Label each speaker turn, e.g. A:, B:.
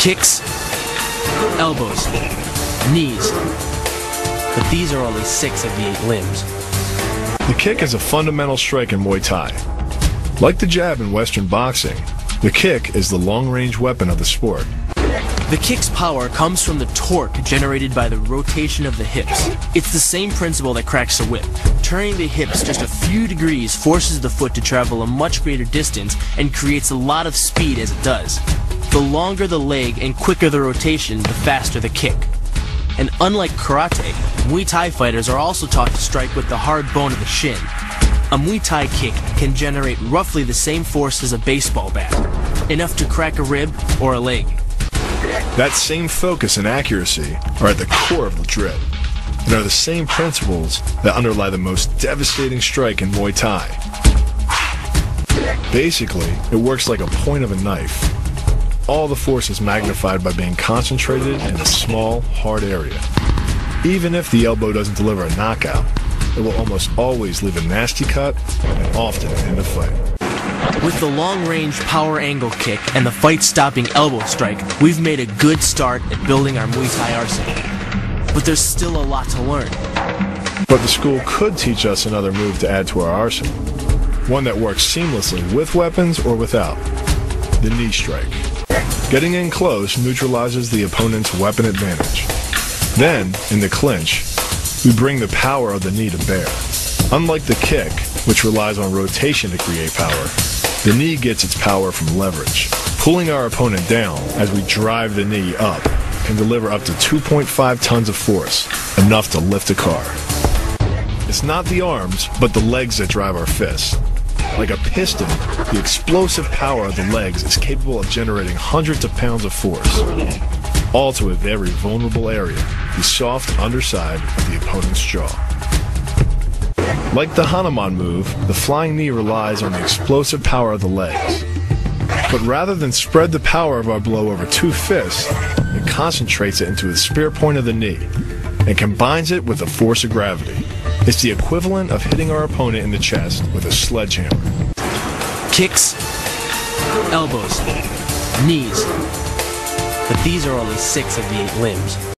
A: Kicks, elbows, knees. But these are only 6 of the 8 limbs.
B: The kick is a fundamental strike in Muay Thai. Like the jab in Western boxing, the kick is the long-range weapon of the sport.
A: The kick's power comes from the torque generated by the rotation of the hips. It's the same principle that cracks a whip. Turning the hips just a few degrees forces the foot to travel a much greater distance and creates a lot of speed as it does. The longer the leg and quicker the rotation, the faster the kick. And unlike karate, Muay Thai fighters are also taught to strike with the hard bone of the shin. A Muay Thai kick can generate roughly the same force as a baseball bat, enough to crack a rib or a leg.
B: That same focus and accuracy are at the core of the drill, and are the same principles that underlie the most devastating strike in Muay Thai. Basically, it works like a point of a knife. All the force is magnified by being concentrated in a small, hard area. Even if the elbow doesn't deliver a knockout, it will almost always leave a nasty cut and often end a fight.
A: With the long-range power angle kick and the fight-stopping elbow strike, we've made a good start at building our Muay Thai arsenal. But there's still a lot to learn.
B: But the school could teach us another move to add to our arsenal. One that works seamlessly with weapons or without. The knee strike. Getting in close neutralizes the opponent's weapon advantage. Then, in the clinch, we bring the power of the knee to bear. Unlike the kick, which relies on rotation to create power, the knee gets its power from leverage. Pulling our opponent down as we drive the knee up can deliver up to 2.5 tons of force, enough to lift a car. It's not the arms, but the legs that drive our fists. Like a piston, the explosive power of the legs is capable of generating hundreds of pounds of force, all to a very vulnerable area, the soft underside of the opponent's jaw. Like the Hanuman move, the flying knee relies on the explosive power of the legs. But rather than spread the power of our blow over 2 fists, it concentrates it into the spear point of the knee and combines it with the force of gravity. It's the equivalent of hitting our opponent in the chest with a sledgehammer.
A: Kicks, elbows, knees. But these are only 6 of the 8 limbs.